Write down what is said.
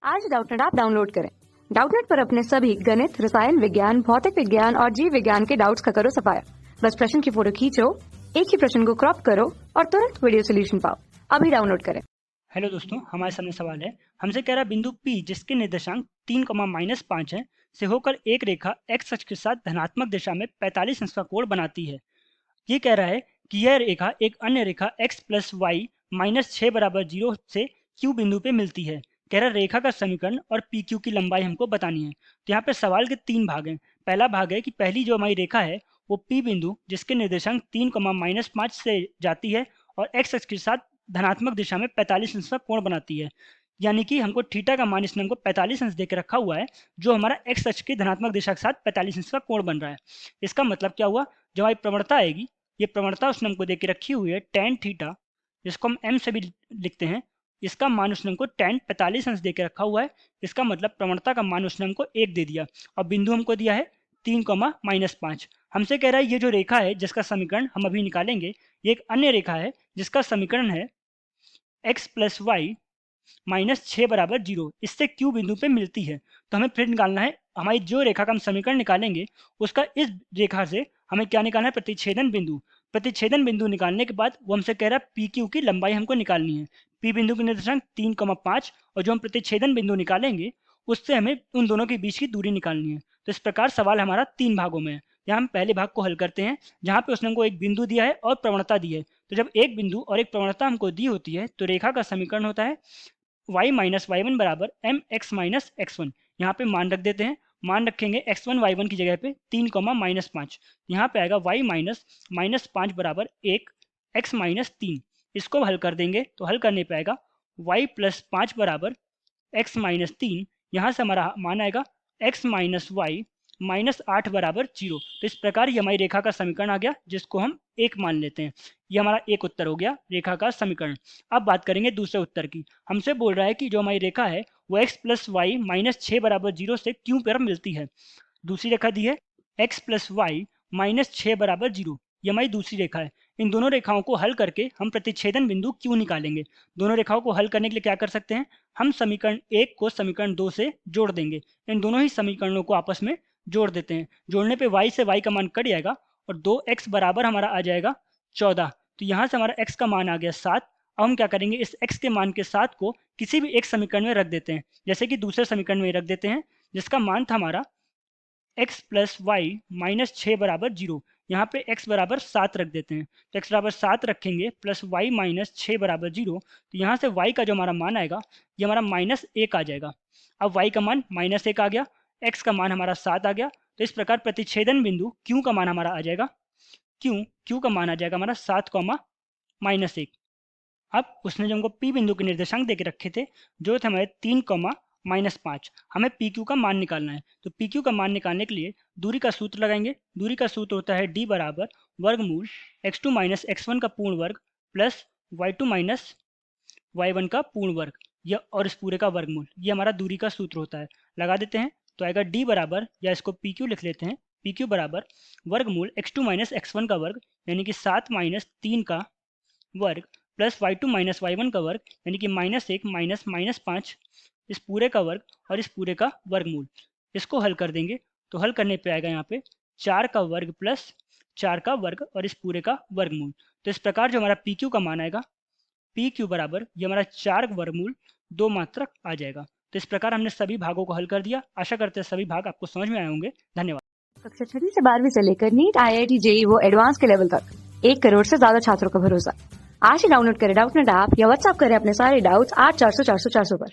आज Doubtnut app download करें। Doubtnut पर अपने सभी गणित, रसायन विज्ञान, भौतिक विज्ञान और जीव विज्ञान के डाउट्स का करो सफाया। बस प्रश्न की फोटो खींचो, एक ही प्रश्न को क्रॉप करो और तुरंत वीडियो सोल्यूशन पाओ। अभी डाउनलोड करें। हेलो दोस्तों, हमारे सामने सवाल है। हमसे कह रहा है बिंदु P जिसके निर्देशांक 3, -5 है से होकर एक रेखा x अक्ष के साथ धनात्मक दिशा में 45 अंश का कोण बनाती है। ये कह रहा है कि यह रेखा एक अन्य रेखा x + y - 6 = 0 से Q बिंदु पे मिलती है। कह रहा है रेखा का समीकरण और PQ की लंबाई हमको बतानी है। तो यहाँ पे सवाल के 3 भाग हैं। पहला भाग है कि पहली जो हमारी रेखा है वो P बिंदु जिसके निर्देशांक 3, -5 से जाती है और x अक्ष के साथ धनात्मक दिशा में 45 अंश का कोण बनाती है। यानी कि हमको थीटा का मान इसने हमको 45 अंश देके रखा हुआ है, जो हमारा x अक्ष की धनात्मक दिशा के साथ 45 अंश का कोण बन रहा है। इसका मतलब क्या हुआ, जो हमारी प्रवणता आएगी, ये प्रवणता उसने हमको देके रखी हुई है tan थीटा, जिसको हम m से भी लिखते हैं। इसका मान उसने हमको tan 45 अंश देके रखा हुआ है। इसका मतलब प्रवणता का मान उसने हमको 1 दे दिया और बिंदु हमको दिया है 3, -5। हमसे कह रहा है ये जो रेखा है जिसका समीकरण हम अभी निकालेंगे, ये एक अन्य रेखा है जिसका समीकरण है x + y -6 = 0। इससे Q बिंदु पे मिलती है। तो हमें फिर निकालना है, हमारी जो रेखा का हम समीकरण निकालेंगे उसका इस रेखा से हमें क्या निकालना है, प्रतिच्छेदन बिंदु। प्रतिच्छेदन बिंदु निकालने के बाद वो हमसे कह रहा है PQ की लंबाई हमको निकालनी है। P बिंदु के निर्देशांक 3, 5 और जो हम प्रतिच्छेदन बिंदु निकालेंगे उससे हमें उन दोनों के बीच की दूरी निकालनी है। तो इस प्रकार सवाल हमारा 3 भागों में है। यहाँ हम पहले भाग को हल करते हैं, जहाँ पे उसने हमको एक बिंदु दिया है और प्रवणता दी है। तो जब एक बिंदु और एक प्रवणता हमको दी होती है तो रेखा का समीकरण होता है y - y1 = mx - x1। यहाँ पे मान रख देते हैं। मान रखेंगे x1 y1 की जगह पे 3, -5। यहाँ पे आएगा y - -5 = 1 x - 3। इसको हल कर देंगे तो हल करने पे आएगा y + 5 = x - 3। यहाँ से हमारा मान आएगा x - y -8 = 0। तो इस प्रकार ये हमारी रेखा का समीकरण आ गया, जिसको हम 1 मान लेते हैं। ये हमारा एक उत्तर हो गया रेखा का समीकरण। अब बात करेंगे दूसरे उत्तर की। हमसे बोल रहा है कि जो हमारी रेखा है वो x + y -6 = 0 से Q पर मिलती है। दूसरी रेखा दी है x + y -6 = 0। ये हमारी दूसरी रेखा है। इन दोनों रेखाओं को हल करके हम प्रतिच्छेदन बिंदु Q निकालेंगे। दोनों रेखाओं को हल करने के लिए क्या कर सकते हैं, हम समीकरण 1 को समीकरण 2 से जोड़ देंगे। इन दोनों ही समीकरणों को आपस में जोड़ देते हैं। जोड़ने पे y से y का मान कट जाएगा और 2x बराबर हमारा आ जाएगा 14। तो यहाँ से हमारा x का मान आ गया 7। अब हम क्या करेंगे, इस x के मान के 7 को किसी भी एक समीकरण में रख देते हैं। जैसे कि दूसरे समीकरण में रख देते हैं, जिसका मान था हमारा x + y -6 = 0। यहाँ पे x बराबर 7 रख देते हैं। तो x बराबर 7 रखेंगे प्लस y -6 = 0। तो यहाँ से y का जो हमारा मान आएगा ये हमारा -1 आ जाएगा। अब y का मान -1 आ गया, x का मान हमारा 7 आ गया। तो इस प्रकार प्रतिच्छेदन बिंदु Q का मान हमारा आ जाएगा Q का मान आ जाएगा हमारा 7, -1। अब उसने जो हमको P बिंदु के निर्देशांक देके रखे थे, जो थे हमारे 3, -5। हमें PQ का मान निकालना है। तो PQ का मान निकालने के लिए दूरी का सूत्र लगाएंगे। दूरी का सूत्र होता है D = वर्गमूल x2 - x1 का पूर्ण वर्ग प्लस y2 - y1 का पूर्ण वर्ग, या और इस पूरे का वर्गमूल। ये हमारा दूरी का सूत्र होता है। लगा देते हैं तो आएगा D बराबर, या इसको PQ लिख लेते हैं, PQ बराबर वर्गमूल x2 - x1 का वर्ग यानी कि 7 - 3 का वर्ग प्लस y2 - y1 का वर्ग यानी कि -1 - -5, इस पूरे का वर्ग और इस पूरे का वर्गमूल। इसको हल कर देंगे तो हल करने पे आएगा यहाँ पे 4 का वर्ग प्लस 4 का वर्ग और इस पूरे का वर्गमूल। तो इस प्रकार जो हमारा PQ का मान आएगा, PQ बराबर ये हमारा 4 वर्गमूल 2 मात्रक आ जाएगा। तो इस प्रकार हमने सभी भागों को हल कर दिया। आशा करते हैं सभी भाग आपको समझ में आए होंगे। धन्यवाद। कक्षा 6 से 12वीं से लेकर नीट, IIT, JEE वो एडवांस के लेवल तक 1 करोड़ से ज्यादा छात्रों का भरोसा। आज ही डाउनलोड करें डाउटनेट ऐप या व्हाट्सएप करें अपने सारे डाउट्स 8400 400 400 पर।